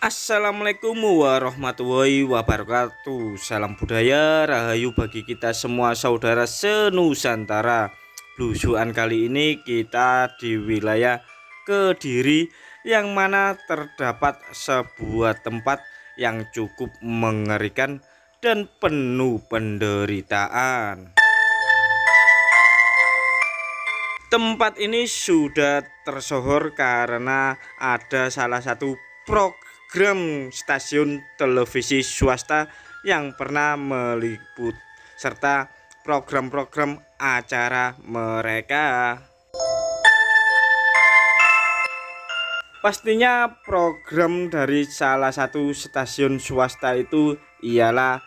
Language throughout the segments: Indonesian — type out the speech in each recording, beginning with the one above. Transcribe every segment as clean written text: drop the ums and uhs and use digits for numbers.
Assalamualaikum warahmatullahi wabarakatuh. Salam budaya rahayu bagi kita semua saudara senusantara. Blusukan kali ini kita di wilayah Kediri, yang mana terdapat sebuah tempat yang cukup mengerikan dan penuh penderitaan. Tempat ini sudah tersohor karena ada salah satu program stasiun televisi swasta yang pernah meliput serta program-program acara mereka. Pastinya program dari salah satu stasiun swasta itu ialah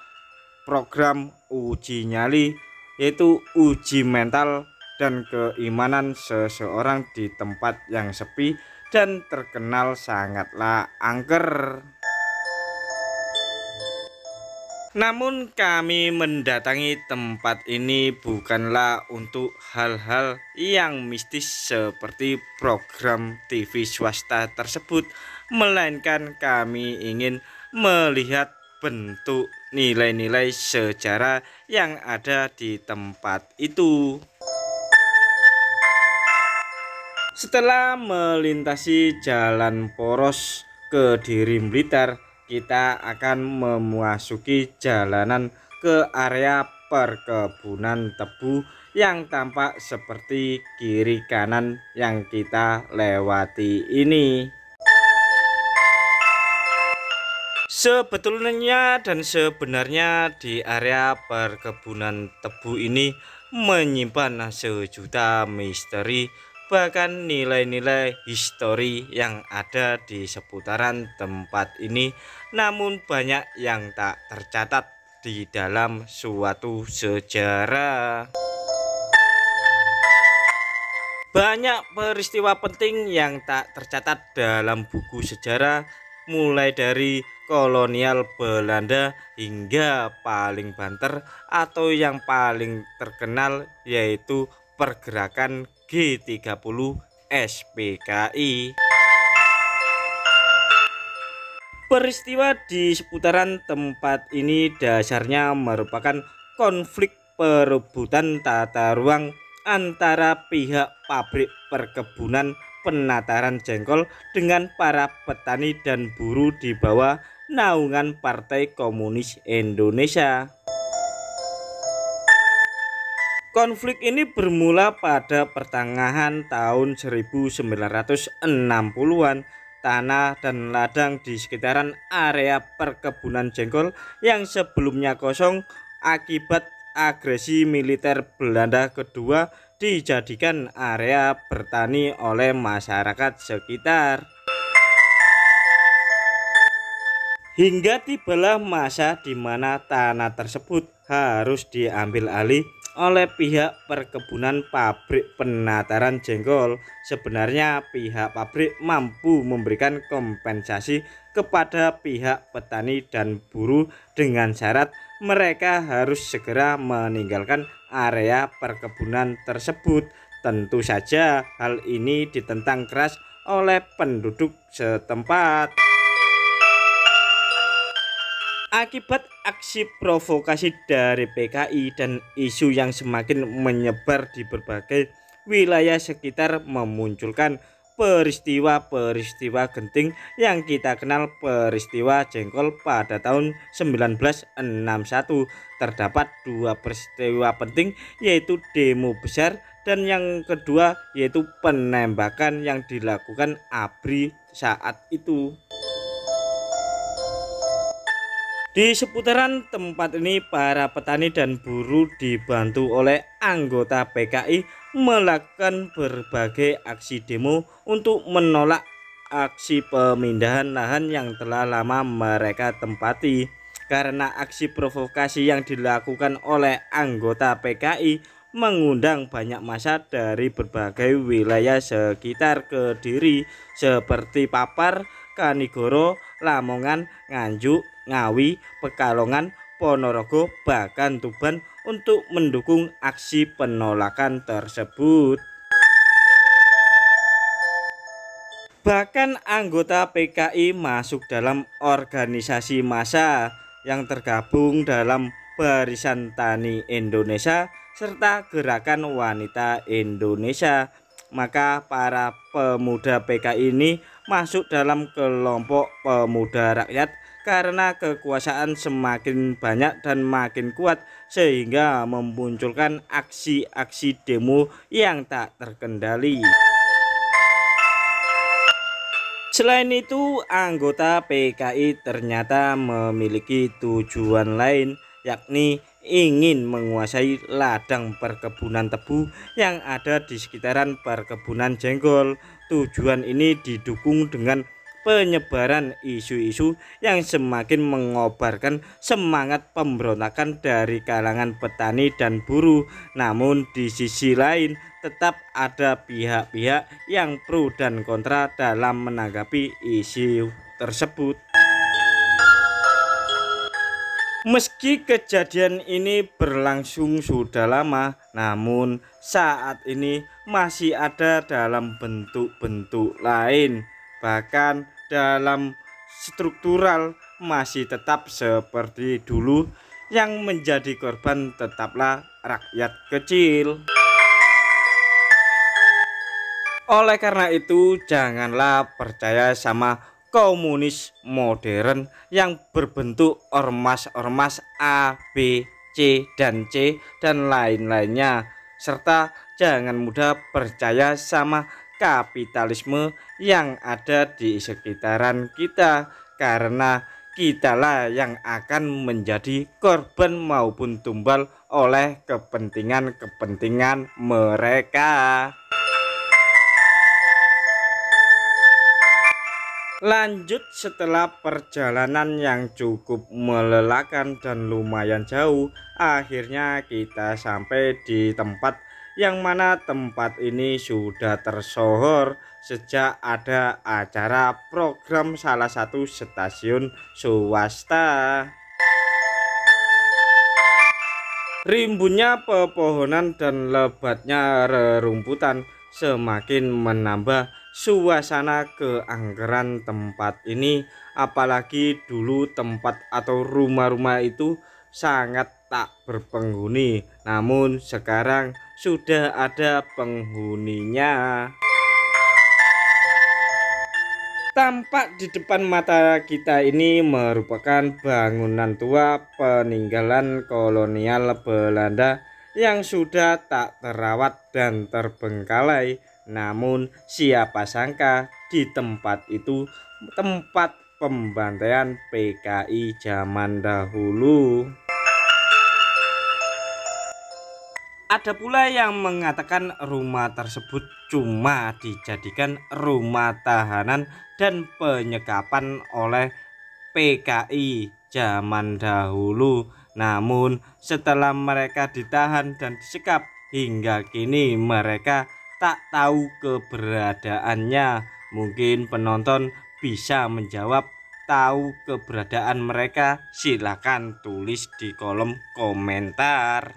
program uji nyali, yaitu uji mental dan keimanan seseorang di tempat yang sepi dan terkenal sangatlah angker. Namun kami mendatangi tempat ini bukanlah untuk hal-hal yang mistis seperti program TV swasta tersebut, melainkan kami ingin melihat bentuk nilai-nilai sejarah yang ada di tempat itu. Setelah melintasi jalan poros Kediri Blitar, kita akan memasuki jalanan ke area perkebunan tebu yang tampak seperti kiri kanan yang kita lewati ini. Sebetulnya dan sebenarnya di area perkebunan tebu ini menyimpan sejuta misteri, bahkan nilai-nilai histori yang ada di seputaran tempat ini, namun banyak yang tak tercatat di dalam suatu sejarah. Banyak peristiwa penting yang tak tercatat dalam buku sejarah, mulai dari kolonial Belanda hingga paling banter atau yang paling terkenal yaitu pergerakan G30 SPKI. Peristiwa di seputaran tempat ini dasarnya merupakan konflik perebutan tata ruang antara pihak pabrik perkebunan penataran jengkol dengan para petani dan buruh di bawah naungan Partai Komunis Indonesia. Konflik ini bermula pada pertengahan tahun 1960-an. Tanah dan ladang di sekitaran area perkebunan jengkol yang sebelumnya kosong akibat agresi militer Belanda kedua dijadikan area bertani oleh masyarakat sekitar. Hingga tibalah masa di mana tanah tersebut harus diambil alih oleh pihak perkebunan pabrik penataran jengkol. Sebenarnya pihak pabrik mampu memberikan kompensasi kepada pihak petani dan buruh dengan syarat mereka harus segera meninggalkan area perkebunan tersebut. Tentu saja hal ini ditentang keras oleh penduduk setempat. Akibat aksi provokasi dari PKI dan isu yang semakin menyebar di berbagai wilayah sekitar memunculkan peristiwa-peristiwa genting yang kita kenal peristiwa jengkol pada tahun 1961. Terdapat dua peristiwa penting, yaitu demo besar dan yang kedua yaitu penembakan yang dilakukan ABRI saat itu. Di seputaran tempat ini para petani dan buruh dibantu oleh anggota PKI melakukan berbagai aksi demo untuk menolak aksi pemindahan lahan yang telah lama mereka tempati. Karena aksi provokasi yang dilakukan oleh anggota PKI mengundang banyak massa dari berbagai wilayah sekitar Kediri seperti Papar, Kanigoro, Lamongan, Nganjuk, Ngawi, Pekalongan, Ponorogo, bahkan Tuban untuk mendukung aksi penolakan tersebut. Bahkan anggota PKI masuk dalam organisasi massa yang tergabung dalam Barisan Tani Indonesia serta Gerakan Wanita Indonesia. Maka para pemuda PKI ini masuk dalam kelompok pemuda rakyat karena kekuasaan semakin banyak dan makin kuat sehingga memunculkan aksi-aksi demo yang tak terkendali. Selain itu, anggota PKI ternyata memiliki tujuan lain, yakni ingin menguasai ladang perkebunan tebu yang ada di sekitaran perkebunan jengkol. Tujuan ini didukung dengan penyebaran isu-isu yang semakin mengobarkan semangat pemberontakan dari kalangan petani dan buruh. Namun di sisi lain tetap ada pihak-pihak yang pro dan kontra dalam menanggapi isu tersebut. Meski kejadian ini berlangsung sudah lama, namun saat ini masih ada dalam bentuk-bentuk lain. Bahkan dalam struktural masih tetap seperti dulu, yang menjadi korban tetaplah rakyat kecil. Oleh karena itu, janganlah percaya sama komunis modern yang berbentuk ormas-ormas A, B, C, dan C, dan lain-lainnya. Serta jangan mudah percaya sama kapitalisme yang ada di sekitaran kita, karena kitalah yang akan menjadi korban maupun tumbal oleh kepentingan-kepentingan mereka. Lanjut, setelah perjalanan yang cukup melelahkan dan lumayan jauh, akhirnya kita sampai di tempat yang mana tempat ini sudah tersohor sejak ada acara program salah satu stasiun swasta. Rimbunnya pepohonan dan lebatnya rerumputan semakin menambah suasana keangkeran tempat ini. Apalagi dulu tempat atau rumah-rumah itu sangat tak berpenghuni, namun sekarang sudah ada penghuninya. Tampak di depan mata kita ini merupakan bangunan tua peninggalan kolonial Belanda yang sudah tak terawat dan terbengkalai. Namun siapa sangka di tempat itu tempat pembantaian PKI zaman dahulu. Ada pula yang mengatakan rumah tersebut cuma dijadikan rumah tahanan dan penyekapan oleh PKI zaman dahulu. Namun setelah mereka ditahan dan disekap, hingga kini mereka tak tahu keberadaannya. Mungkin penonton bisa menjawab tahu keberadaan mereka. Silahkan tulis di kolom komentar.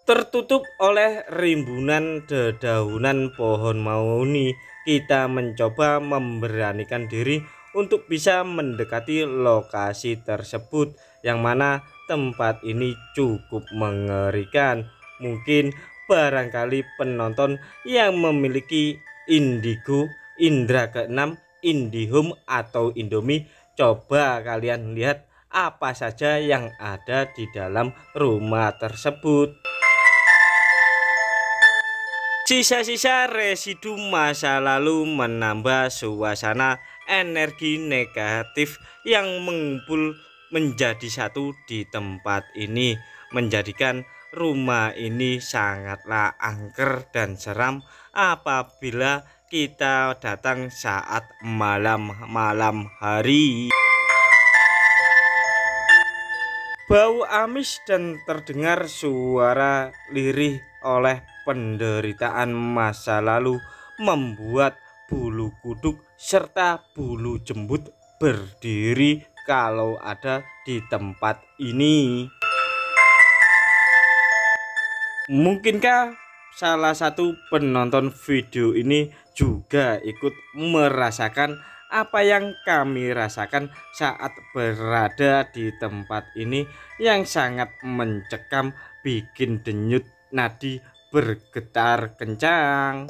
Tertutup oleh rimbunan dedaunan pohon mahoni, kita mencoba memberanikan diri untuk bisa mendekati lokasi tersebut, yang mana tempat ini cukup mengerikan. Mungkin barangkali penonton yang memiliki indigo, indra keenam, IndiHome atau Indomie, coba kalian lihat apa saja yang ada di dalam rumah tersebut. Sisa-sisa residu masa lalu menambah suasana energi negatif yang mengumpul menjadi satu di tempat ini, menjadikan rumah ini sangatlah angker dan seram apabila kita datang saat malam hari. Bau amis dan terdengar suara lirih oleh penderitaan masa lalu membuat bulu kuduk serta bulu jembut berdiri kalau ada di tempat ini. Mungkinkah salah satu penonton video ini juga ikut merasakan apa yang kami rasakan saat berada di tempat ini yang sangat mencekam, bikin denyut nadi bergetar kencang.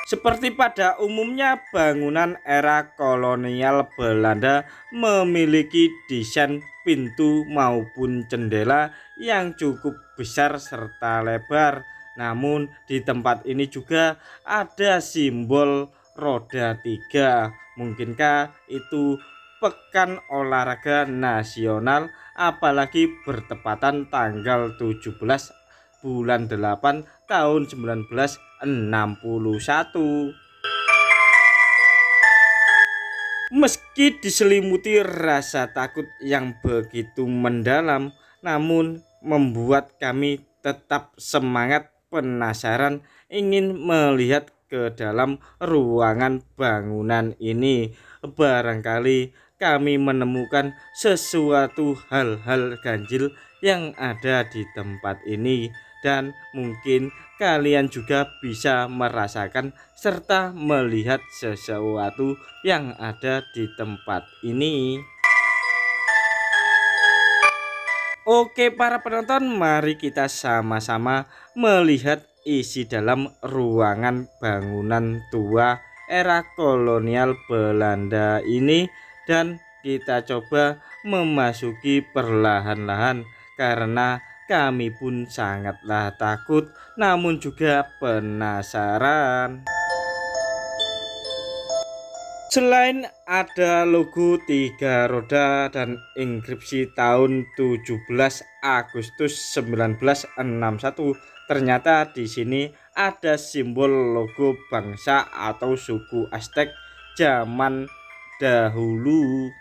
Seperti pada umumnya, bangunan era kolonial Belanda memiliki desain pintu maupun jendela yang cukup besar serta lebar. Namun di tempat ini juga ada simbol roda 3. Mungkinkah itu pekan olahraga nasional, apalagi bertepatan tanggal 17 bulan 8 tahun 1961. Meski diselimuti rasa takut yang begitu mendalam, namun membuat kami tetap semangat, penasaran, ingin melihat ke dalam ruangan bangunan ini. Barangkali kami menemukan sesuatu hal-hal ganjil yang ada di tempat ini, dan mungkin kalian juga bisa merasakan serta melihat sesuatu yang ada di tempat ini. Oke para penonton, mari kita sama-sama melihat isi dalam ruangan bangunan tua era kolonial Belanda ini, dan kita coba memasuki perlahan-lahan karena kami pun sangatlah takut namun juga penasaran. Selain ada logo 3 roda dan inskripsi tahun 17 Agustus 1961, ternyata di sini ada simbol logo bangsa atau suku Aztec zaman dahulu.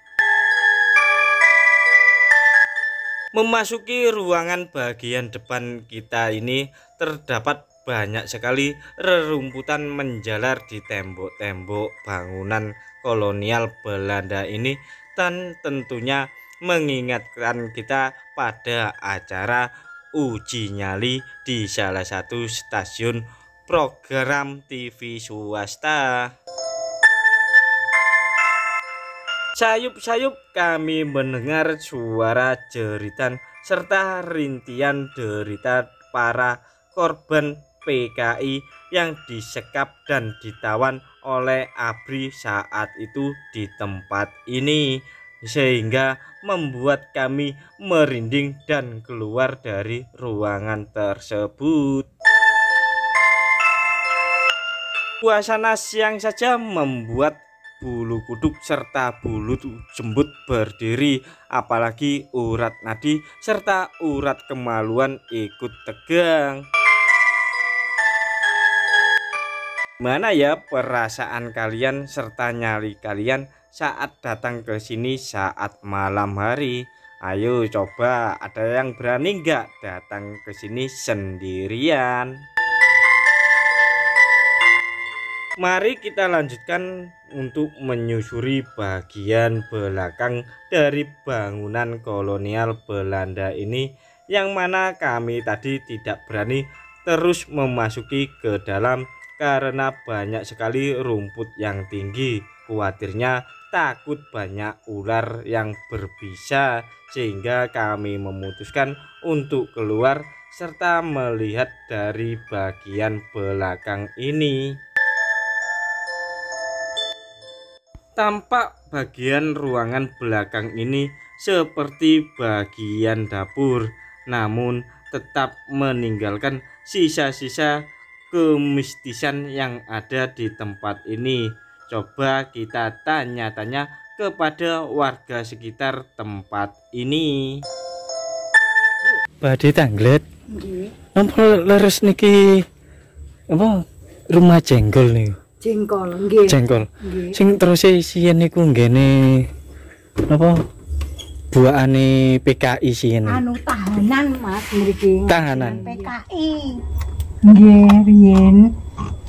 Memasuki ruangan bagian depan kita ini terdapat banyak sekali rerumputan menjalar di tembok-tembok bangunan kolonial Belanda ini, dan tentunya mengingatkan kita pada acara uji nyali di salah satu stasiun program TV swasta. Sayup-sayup kami mendengar suara jeritan serta rintian derita para korban PKI yang disekap dan ditawan oleh ABRI saat itu di tempat ini, sehingga membuat kami merinding dan keluar dari ruangan tersebut. Suasana siang saja membuat bulu kuduk serta bulu jembut berdiri, apalagi urat nadi serta urat kemaluan ikut tegang. Mana ya perasaan kalian serta nyali kalian saat datang ke sini saat malam hari? Ayo coba, ada yang berani nggak datang ke sini sendirian? Mari kita lanjutkan untuk menyusuri bagian belakang dari bangunan kolonial Belanda ini, yang mana kami tadi tidak berani terus memasuki ke dalam karena banyak sekali rumput yang tinggi. Khawatirnya takut banyak ular yang berbisa, sehingga kami memutuskan untuk keluar serta melihat dari bagian belakang ini. Tampak bagian ruangan belakang ini seperti bagian dapur, namun tetap meninggalkan sisa-sisa kemistisan yang ada di tempat ini. Coba kita tanya-tanya kepada warga sekitar tempat ini. Badhe tanglet. Nggih. Napa leres niki apa rumah jenggol niku? Jengkol, nggih. Jengkol. Nggih. Sing terus isian niku nggene napa buahane PKI sien. Anu tahanan Mas mriki. Tahanan. PKI. Nggih, riyen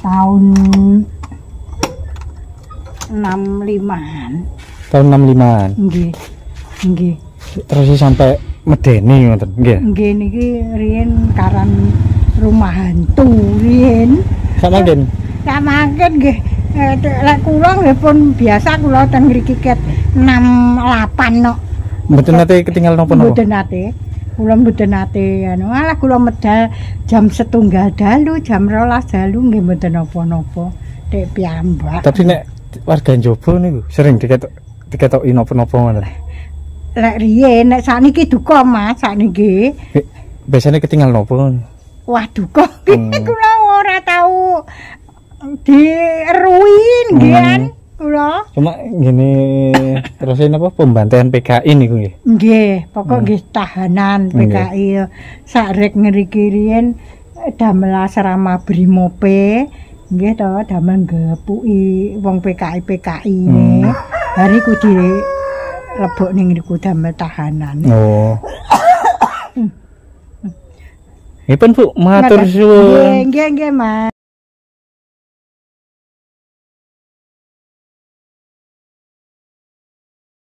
tahun 65-an. Tahun 65-an. Nggih. Nggih. Terus sampai medeni ngoten nggih. Nggih niki riyen karan rumah hantu riyen. Sama nggih. Tak mangken nggih. Lek kula nggih pun biasa kula ten mriki ket 6-8 no. Mboten nate ketinggal napa-napa. Mboten nate. Kula mboten nate anu. Alah kula medal jam 1:30 dalu, jam 12 dalu nggih mboten napa-napa. Tek piyambak. Tapi nek warga njaba niku sering diketoki napa-napa ngoten. Lek riyen nek sakniki duka Mas, sakniki. Biasanya ketinggal napa? Wah duka. Kula ora tau diruin nggih kan kula. Cuma ngene terus napa pembantaian PKI niku nggih. Nggih, pokok nggih tahanan PKI sarek ngriki riyen damel asrama Brimope. Nggih to, damel gepuki wong PKI ne. Hari ku dilebok ning niku damel tahanan. Oh. Nggih pun Bu, matur suwun. Nggih, Mas.